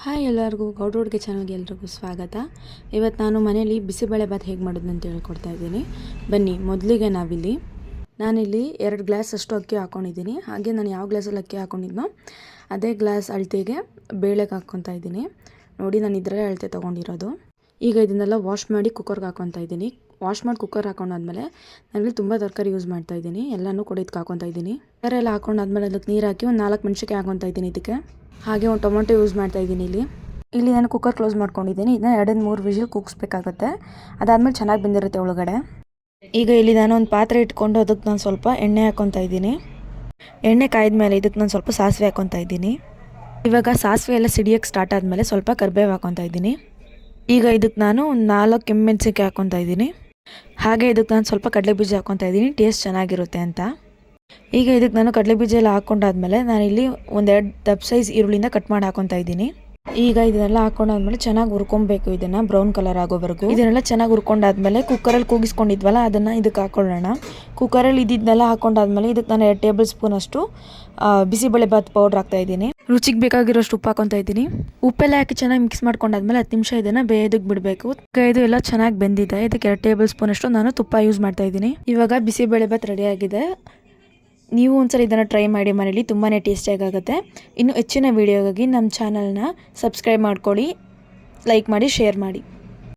Hi ಎಲ್ಲರಿಗೂ ಗೌಡ್ರ ಹುಡುಗಿ ಚಾನಲ್ಗೆ ಎಲ್ರಿಗೂ ಸ್ವಾಗತ. ಇವತ್ತು ನಾನು ಮನೇಲಿ ಬಿಸಿಬೇಳೆಭಾತ್ ಹೇಗೆ ಮಾಡೋದು ಅಂತ ಹೇಳ್ಕೊಡ್ತಾ ಇದ್ದೀನಿ. ಬನ್ನಿ, ಮೊದಲಿಗೆ ನಾನಿಲ್ಲಿ 2 ಗ್ಲಾಸ್ ಅಷ್ಟು ಅಕ್ಕಿ ಹಾಕ್ಕೊಂಡಿದ್ದೀನಿ. ಹಾಗೆ ನಾನು ಯಾವ ಗ್ಲಾಸಲ್ಲಿ ಅಕ್ಕಿ ಹಾಕ್ಕೊಂಡಿದ್ನೋ ಅದೇ ಗ್ಲಾಸ್ ಅಳತೆಗೆ ಬೇಳೆಗೆ ಹಾಕ್ಕೊತಾ ಇದ್ದೀನಿ. ನೋಡಿ, ನಾನು ಇದರಲ್ಲೇ ಅಳತೆ ತೊಗೊಂಡಿರೋದು. ಈಗ ಇದನ್ನೆಲ್ಲ ವಾಶ್ ಮಾಡಿ ಕುಕ್ಕರ್ಗೆ ಹಾಕ್ಕೊತಾ ಇದ್ದೀನಿ. ವಾಶ್ ಮಾಡಿ ಕುಕ್ಕರ್ ಹಾಕೊಂಡಾದ್ಮೇಲೆ ನಾನಿಲ್ಲಿ ತುಂಬ ತರಕಾರಿ ಯೂಸ್ ಮಾಡ್ತಾ ಇದ್ದೀನಿ. ಎಲ್ಲನೂ ಕೂಡ ಇದಕ್ಕೆ ಹಾಕ್ಕೊತಾ ಇದ್ದೀನಿ. ತರಕಾರಿ ಎಲ್ಲ ಹಾಕೊಂಡಾದ್ಮೇಲೆ ಅದಕ್ಕೆ ನೀರು ಹಾಕಿ ಒಂದು 4 ಮೆಣಸಿನ್ಕಾಯಿ ಹಾಕ್ಕೊತಾ ಇದ್ದೀನಿ. ಇದಕ್ಕೆ ಹಾಗೆ ಒಂದು ಟೊಮೊಟೊ ಯೂಸ್ ಮಾಡ್ತಾ ಇದ್ದೀನಿ. ಇಲ್ಲಿ ನಾನು ಕುಕ್ಕರ್ ಕ್ಲೋಸ್ ಮಾಡ್ಕೊಂಡಿದ್ದೀನಿ. ಇದನ್ನ 2-3 ವಿಷಲ್ ಕೂಗಿಸ್ಬೇಕಾಗುತ್ತೆ. ಅದಾದಮೇಲೆ ಚೆನ್ನಾಗಿ ಬೆಂದಿರುತ್ತೆ ಒಳಗಡೆ. ಈಗ ಇಲ್ಲಿ ನಾನು ಒಂದು ಪಾತ್ರೆ ಇಟ್ಕೊಂಡು ಅದಕ್ಕೆ ನಾನು ಸ್ವಲ್ಪ ಎಣ್ಣೆ ಹಾಕ್ಕೊತಾ ಇದ್ದೀನಿ. ಎಣ್ಣೆ ಕಾಯ್ದ ಮೇಲೆ ಇದಕ್ಕೆ ನಾನು ಸ್ವಲ್ಪ ಸಾಸಿವೆ ಹಾಕ್ಕೊತಾ ಇದ್ದೀನಿ. ಇವಾಗ ಸಾಸಿವೆ ಎಲ್ಲ ಸಿಡಿಯೋಕ್ಕೆ ಸ್ಟಾರ್ಟ್ ಆದಮೇಲೆ ಸ್ವಲ್ಪ ಕರಿಬೇವು ಹಾಕ್ಕೊತಾ ಇದ್ದೀನಿ. ಈಗ ಇದಕ್ಕೆ ನಾನು ಒಂದು 4 ಕೆಮ್ಮೆಣಸಿನ್ಕಾಯಿ ಹಾಕ್ಕೊತಾ ಇದ್ದೀನಿ. ಹಾಗೆ ಇದಕ್ಕೆ ನಾನು ಸ್ವಲ್ಪ ಕಡಲೆಬೀಜ ಹಾಕ್ಕೊತಾ ಇದ್ದೀನಿ, ಟೇಸ್ಟ್ ಚೆನ್ನಾಗಿರುತ್ತೆ ಅಂತ. ಈಗ ಇದಕ್ಕೆ ನಾನು ಕಡಲೆಬೀಜ ಎಲ್ಲ ಹಾಕ್ಕೊಂಡಾದ್ಮೇಲೆ ನಾನಿಲ್ಲಿ 1-2 ದಪ್ಪ ಸೈಜ್ ಈರುಳ್ಳಿನ ಕಟ್ ಮಾಡಿ ಹಾಕ್ಕೊತಾ ಇದ್ದೀನಿ. ಈಗ ಇದನ್ನೆಲ್ಲ ಹಾಕೊಂಡಾದ್ಮೇಲೆ ಚೆನ್ನಾಗಿ ಹುರ್ಕೊಬೇಕು. ಇದನ್ನು ಬ್ರೌನ್ ಕಲರ್ ಆಗೋವರೆಗೂ ಇದನ್ನೆಲ್ಲ ಚೆನ್ನಾಗಿ ಹುರ್ಕೊಂಡಾದ್ಮೇಲೆ ಕುಕ್ಕರಲ್ಲಿ ಕೂಗಿಸ್ಕೊಂಡಿದ್ವಲ್ಲ ಅದನ್ನು ಇದಕ್ಕೆ ಹಾಕೊಳ್ಳೋಣ. ಕುಕ್ಕರಲ್ಲಿ ಇದನ್ನೆಲ್ಲ ಹಾಕೊಂಡಾದ್ಮೇಲೆ ಇದಕ್ಕೆ ನಾನು 2 ಟೇಬಲ್ ಸ್ಪೂನ್ ಅಷ್ಟು ಬಿಸಿಬೇಳೆಭಾತ್ ಪೌಡ್ರ್ ಹಾಕ್ತಾ ಇದ್ದೀನಿ. ರುಚಿಗೆ ಬೇಕಾಗಿರೋಷ್ಟು ಉಪ್ಪು ಹಾಕ್ಕೊತಾ ಇದ್ದೀನಿ. ಉಪ್ಪೆಲ್ಲ ಹಾಕಿ ಚೆನ್ನಾಗಿ ಮಿಕ್ಸ್ ಮಾಡ್ಕೊಂಡಾದ್ಮೇಲೆ 10 ನಿಮಿಷ ಇದನ್ನು ಬೇಯೋದಕ್ಕೆ ಬಿಡಬೇಕು. ಇದು ಎಲ್ಲ ಚೆನ್ನಾಗಿ ಬೆಂದಿದೆ. ಇದಕ್ಕೆ 2 ಟೇಬಲ್ ಸ್ಪೂನ್ ಅಷ್ಟು ನಾನು ತುಪ್ಪ ಯೂಸ್ ಮಾಡ್ತಾ ಇದ್ದೀನಿ. ಇವಾಗ ಬಿಸಿಬೇಳೆಭಾತ್ ರೆಡಿಯಾಗಿದೆ. ನೀವು ಒಂದ್ಸಲ ಇದನ್ನು ಟ್ರೈ ಮಾಡಿ ಮನೇಲಿ, ತುಂಬಾ ಟೇಸ್ಟಿಯಾಗುತ್ತೆ. ಇನ್ನು ಹೆಚ್ಚಿನ ವೀಡಿಯೋಗಾಗಿ ನಮ್ಮ ಚಾನಲ್ನ ಸಬ್ಸ್ಕ್ರೈಬ್ ಮಾಡ್ಕೊಳ್ಳಿ, ಲೈಕ್ ಮಾಡಿ, ಶೇರ್ ಮಾಡಿ.